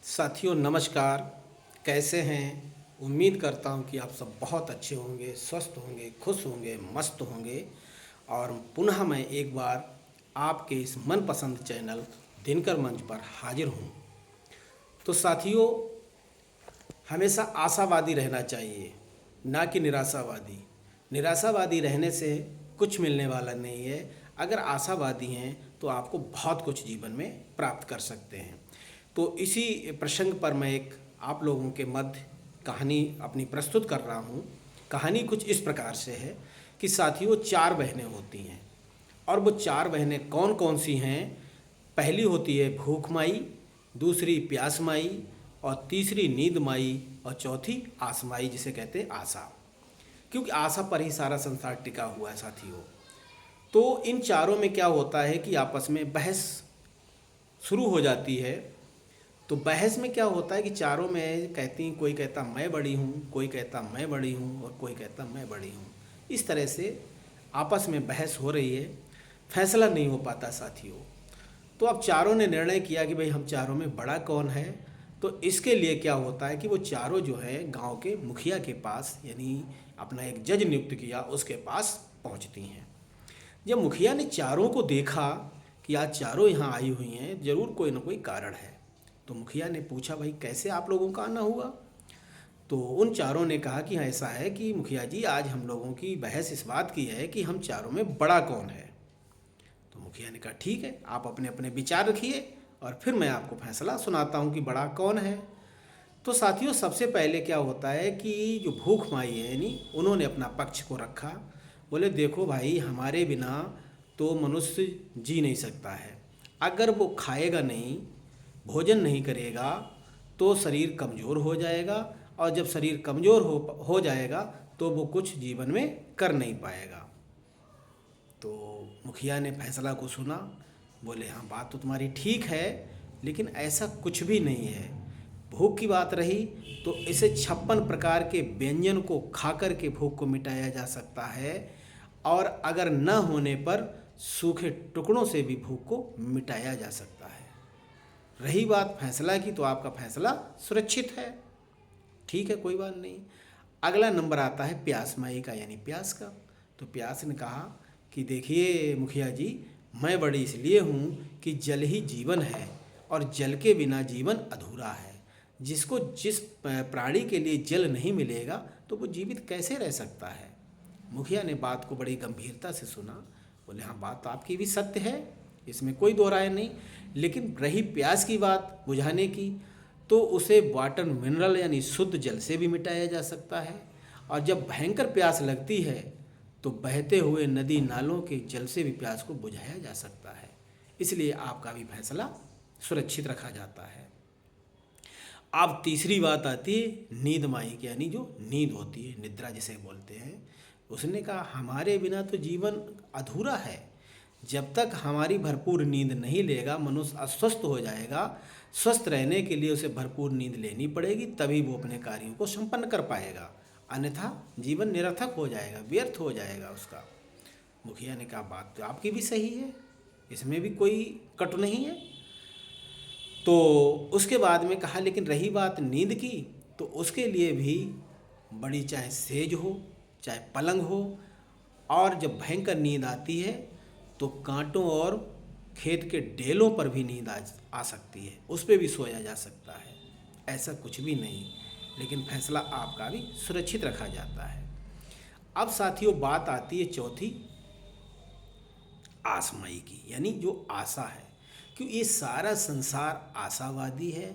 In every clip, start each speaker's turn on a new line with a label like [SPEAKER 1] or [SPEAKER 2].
[SPEAKER 1] साथियों नमस्कार। कैसे हैं? उम्मीद करता हूं कि आप सब बहुत अच्छे होंगे, स्वस्थ होंगे, खुश होंगे, मस्त होंगे। और पुनः मैं एक बार आपके इस मनपसंद चैनल दिनकर मंच पर हाजिर हूं। तो साथियों, हमेशा आशावादी रहना चाहिए, ना कि निराशावादी। निराशावादी रहने से कुछ मिलने वाला नहीं है। अगर आशावादी हैं तो आपको बहुत कुछ जीवन में प्राप्त कर सकते हैं। तो इसी प्रसंग पर मैं एक आप लोगों के मध्य कहानी अपनी प्रस्तुत कर रहा हूँ। कहानी कुछ इस प्रकार से है कि साथियों, चार बहनें होती हैं और वो चार बहनें कौन कौन सी हैं? पहली होती है भूख माई, दूसरी प्यास माई, और तीसरी नींद माई, और चौथी आस माई, जिसे कहते हैं आशा। क्योंकि आशा पर ही सारा संसार टिका हुआ है साथियों। तो इन चारों में क्या होता है कि आपस में बहस शुरू हो जाती है। तो बहस में क्या होता है कि चारों में कहती, कोई कहता मैं बड़ी हूँ, कोई कहता मैं बड़ी हूँ, और कोई कहता मैं बड़ी हूँ। इस तरह से आपस में बहस हो रही है, फैसला नहीं हो पाता साथियों। तो अब चारों ने निर्णय किया कि भाई हम चारों में बड़ा कौन है। तो इसके लिए क्या होता है कि वो चारों जो है गांव के मुखिया के पास, यानी अपना एक जज नियुक्त किया, उसके पास पहुंचती हैं। जब मुखिया ने चारों को देखा कि आज चारों यहाँ आई हुई हैं, जरूर कोई ना कोई कारण है। तो मुखिया ने पूछा, भाई कैसे आप लोगों का आना हुआ? तो उन चारों ने कहा कि हाँ, ऐसा है कि मुखिया जी, आज हम लोगों की बहस इस बात की है कि हम चारों में बड़ा कौन है। तो मुखिया ने कहा ठीक है, आप अपने अपने विचार रखिए और फिर मैं आपको फैसला सुनाता हूँ कि बड़ा कौन है। तो साथियों, सबसे पहले क्या होता है कि जो भूख माई है, यानी उन्होंने अपना पक्ष को रखा। बोले देखो भाई, हमारे बिना तो मनुष्य जी नहीं सकता है। अगर वो खाएगा नहीं, भोजन नहीं करेगा, तो शरीर कमज़ोर हो जाएगा, और जब शरीर कमज़ोर हो जाएगा तो वो कुछ जीवन में कर नहीं पाएगा। तो मुखिया ने फैसला को सुना। बोले हाँ, बात तो तुम्हारी ठीक है, लेकिन ऐसा कुछ भी नहीं है। भूख की बात रही तो इसे 56 प्रकार के व्यंजन को खा कर के भूख को मिटाया जा सकता है, और अगर न होने पर सूखे टुकड़ों से भी भूख को मिटाया जा सकता है। रही बात फैसला की, तो आपका फैसला सुरक्षित है, ठीक है, कोई बात नहीं। अगला नंबर आता है प्यास माई का, यानी प्यास का। तो प्यास ने कहा कि देखिए मुखिया जी, मैं बड़ी इसलिए हूँ कि जल ही जीवन है, और जल के बिना जीवन अधूरा है। जिसको जिस प्राणी के लिए जल नहीं मिलेगा तो वो जीवित कैसे रह सकता है। मुखिया ने बात को बड़ी गंभीरता से सुना। बोले हाँ, बात तो आपकी भी सत्य है, इसमें कोई दो राय नहीं। लेकिन रही प्यास की बात बुझाने की, तो उसे वाटर मिनरल यानी शुद्ध जल से भी मिटाया जा सकता है। और जब भयंकर प्यास लगती है तो बहते हुए नदी नालों के जल से भी प्यास को बुझाया जा सकता है। इसलिए आपका भी फैसला सुरक्षित रखा जाता है। अब तीसरी बात आती है नींद माई की, यानी जो नींद होती है, निद्रा जिसे बोलते हैं। उसने कहा हमारे बिना तो जीवन अधूरा है। जब तक हमारी भरपूर नींद नहीं लेगा, मनुष्य अस्वस्थ हो जाएगा। स्वस्थ रहने के लिए उसे भरपूर नींद लेनी पड़ेगी, तभी वो अपने कार्यों को संपन्न कर पाएगा। अन्यथा जीवन निरर्थक हो जाएगा, व्यर्थ हो जाएगा उसका। मुखिया ने कहा बात तो आपकी भी सही है, इसमें भी कोई कट नहीं है। तो उसके बाद में कहा लेकिन रही बात नींद की, तो उसके लिए भी बड़ी, चाहे सेज हो चाहे पलंग हो, और जब भयंकर नींद आती है तो कांटों और खेत के डेलों पर भी नींद आ सकती है, उस पर भी सोया जा सकता है। ऐसा कुछ भी नहीं, लेकिन फैसला आपका भी सुरक्षित रखा जाता है। अब साथियों, बात आती है चौथी आसमाई की, यानी जो आशा है। क्यों ये सारा संसार आशावादी है,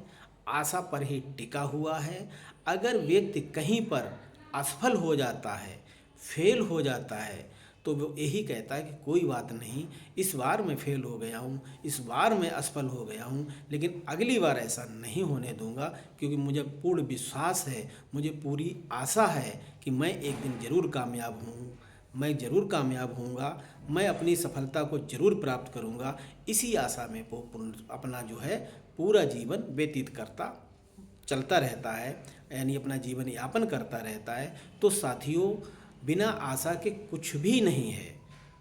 [SPEAKER 1] आशा पर ही टिका हुआ है। अगर व्यक्ति कहीं पर असफल हो जाता है, फेल हो जाता है, तो वो यही कहता है कि कोई बात नहीं, इस बार मैं फेल हो गया हूँ, इस बार मैं असफल हो गया हूँ, लेकिन अगली बार ऐसा नहीं होने दूंगा, क्योंकि मुझे पूर्ण विश्वास है, मुझे पूरी आशा है कि मैं एक दिन ज़रूर कामयाब हूँ, मैं ज़रूर कामयाब होऊंगा, मैं अपनी सफलता को ज़रूर प्राप्त करूंगा। इसी आशा में वो अपना जो है पूरा जीवन व्यतीत करता चलता रहता है, यानी अपना जीवन यापन करता रहता है। तो साथियों, बिना आशा के कुछ भी नहीं है।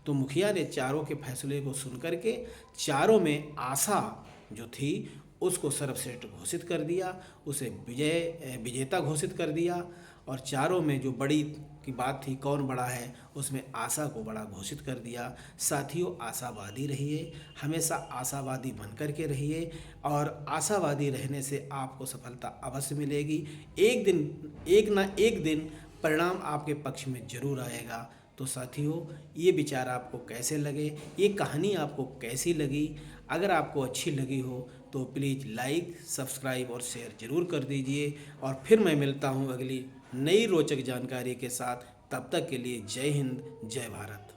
[SPEAKER 1] तो मुखिया ने चारों के फैसले को सुन करके चारों में आशा जो थी उसको सर्वश्रेष्ठ घोषित कर दिया, उसे विजेता घोषित कर दिया। और चारों में जो बड़ी की बात थी कौन बड़ा है, उसमें आशा को बड़ा घोषित कर दिया। साथियों, आशावादी रहिए, हमेशा आशावादी बन कर के रहिए और आशावादी रहने से आपको सफलता अवश्य मिलेगी। एक ना एक दिन परिणाम आपके पक्ष में जरूर आएगा। तो साथियों, ये विचार आपको कैसे लगे, ये कहानी आपको कैसी लगी? अगर आपको अच्छी लगी हो तो प्लीज़ लाइक, सब्सक्राइब और शेयर ज़रूर कर दीजिए। और फिर मैं मिलता हूँ अगली नई रोचक जानकारी के साथ। तब तक के लिए जय हिंद, जय भारत।